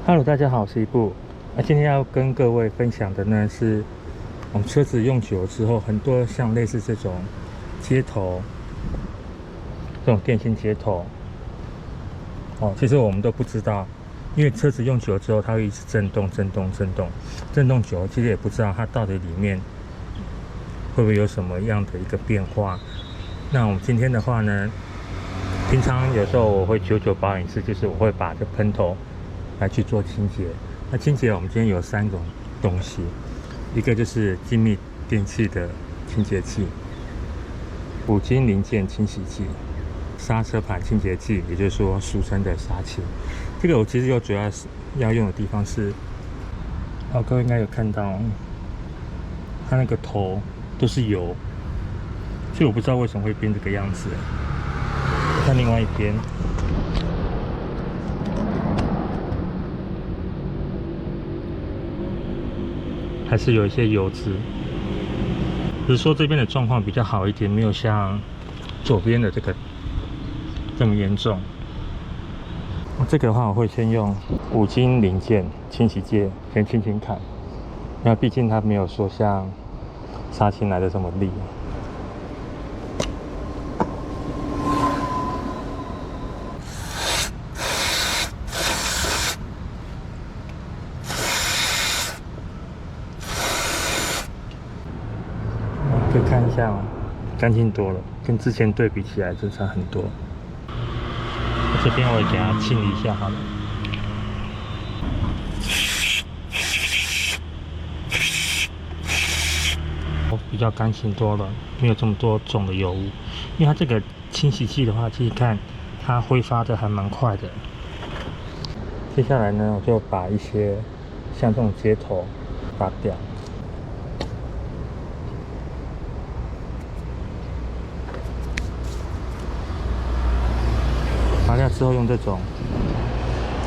Hello，大家好，我是一步。今天要跟各位分享的呢是，我们车子用久了之后，很多像类似这种接头，这种电信接头，其实我们都不知道，因为车子用久了之后，它会一直震动久了，其实也不知道它到底里面会不会有什么样的一个变化。那我们今天的话呢，平常有时候我会久久保养一次，就是我会把这喷头来去做清洁。那清洁我们今天有3种东西，一个就是精密电器的清洁剂、五金零件清洗剂、刹车盘清洁剂，也就是说俗称的刹清。这个我其实有主要是要用的地方是，各位应该有看到，它那个头都是油，所以我不知道为什么会变这个样子。看另外一边。还是有一些油脂，只是说这边的状况比较好一点，没有像左边的这个这么严重。这个的话，我会先用五金零件清洗剂先轻轻看，因为毕竟它没有说像刹清来的这么利。可以看一下哦，干净多了，跟之前对比起来就差很多。这边我也给它清理一下好了。比较干净多了，没有这么多重的油污。因为它这个清洗剂的话，其实看它挥发的还蛮快的。接下来呢，我就把一些像这种接头拔掉。拔掉之后，用这种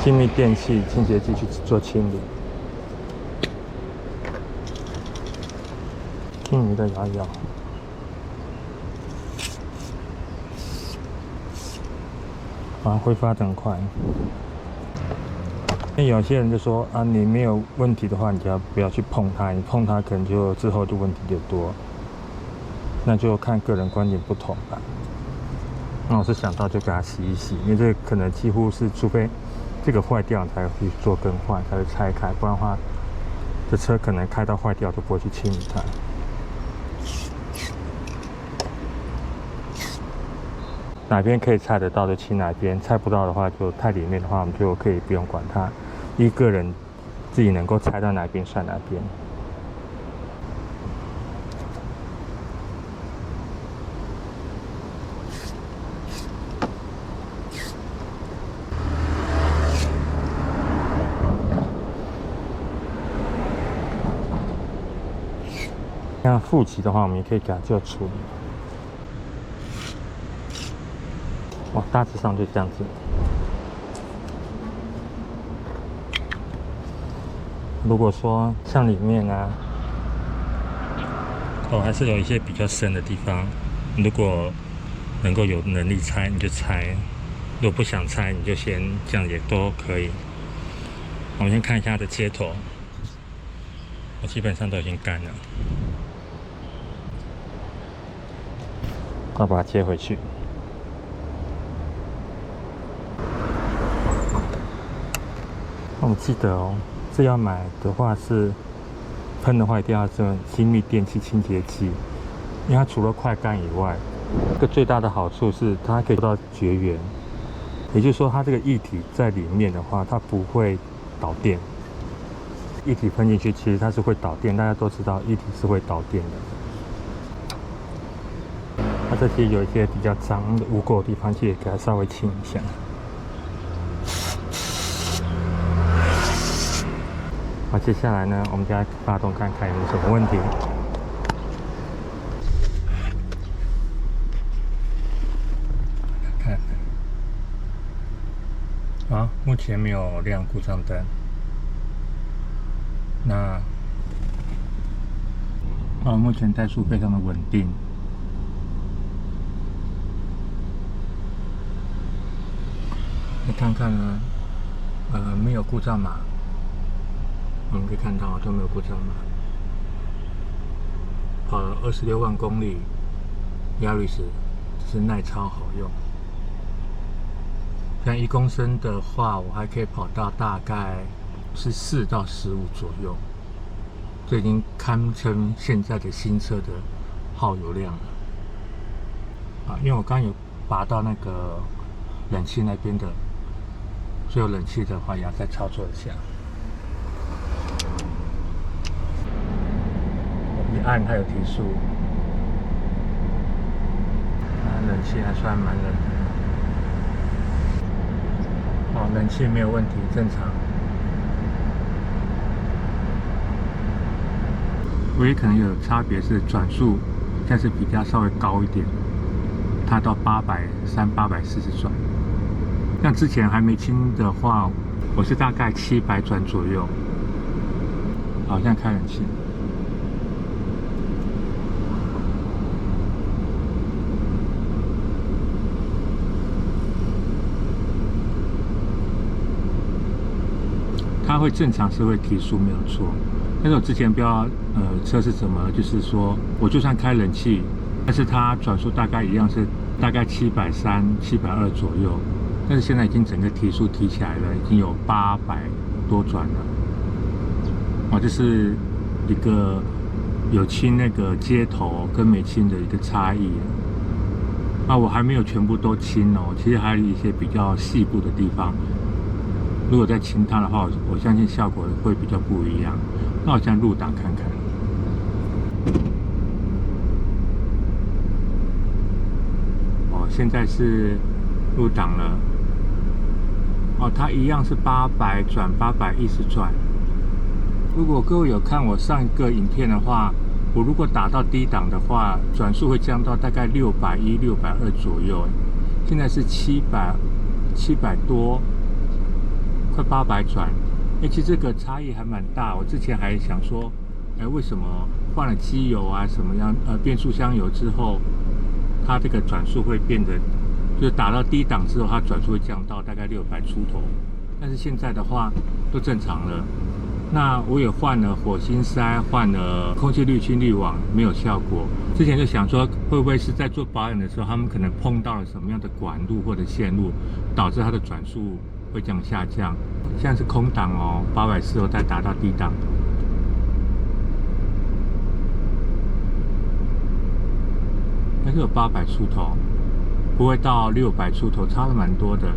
精密电器清洁剂去做清理，均匀的摇一摇。挥发得很快。那有些人就说你没有问题的话，你就不要去碰它，你碰它可能就之后就问题就多。那就看个人观点不同吧。那我是想到就给它洗一洗，因为这个可能几乎是，除非这个坏掉才会做更换，才会拆开，不然的话，这车可能开到坏掉都不会去清理它。哪边可以拆得到就清哪边，拆不到的话就太里面的话，我们就可以不用管它，一个人自己能够拆到哪边算哪边。像负极的话，我们也可以给它做处理。大致上就这样子。如果说像里面还是有一些比较深的地方，如果能够有能力拆，你就拆；如果不想拆，你就先这样也都可以。我们先看一下它的接头，我基本上都已经干了，我把它接回去。我们记得哦，这要买的话是喷的话，一定要这种精密电器清洁剂，因为它除了快干以外，这个最大的好处是它可以做到绝缘，也就是说它这个液体在里面的话，它不会导电。液体喷进去，其实它是会导电，大家都知道液体是会导电的。它这些有一些比较脏的污垢的地方，就也给它稍微清一下。接下来呢，我们就来发动看看有没有什么问题。看看，目前没有亮故障灯。那目前怠速非常的稳定。你看看呢，没有故障码。我们可以看到都没有故障码，跑了26万公里，Yaris是耐操好用。像1公升的话，我还可以跑到大概14到15左右，这已经堪称现在的新车的耗油量了。因为我刚刚有拔到那个冷气那边的，所以有冷气的话也要再操作一下。一按它有提速，冷气还算蛮冷的。冷气没有问题，正常。唯一可能有差别是转速，现在是比较稍微高一点，它到830、840转。像之前还没清的话，我是大概700转左右。好，现在开冷气。它会正常是会提速没有错，但是我之前不知道车是怎么，就是说我就算开冷气，但是它转速大概一样是大概730、720左右，但是现在已经整个提速提起来了，已经有800多转了。这是一个有清那个接头跟没清的一个差异。我还没有全部都清哦，其实还有一些比较细部的地方。如果再清它的话，我相信效果会比较不一样。那我现在入档看看。现在是入档了。它一样是800转、810转。如果各位有看我上一个影片的话，我如果打到低档的话，转速会降到大概610、620左右。现在是700多。快800转，其实这个差异还蛮大。我之前还想说，为什么换了机油啊，什么样变速箱油之后，它这个转速会变得，就是打到低档之后，它转速会降到大概600出头。但是现在的话都正常了。那我也换了火星塞，换了空气滤清滤网，没有效果。之前就想说，会不会是在做保养的时候，他们可能碰到了什么样的管路或者线路，导致它的转速会这样下降。现在是空档哦，840后再打到低档，还是有800出头，不会到600出头，差的蛮多的。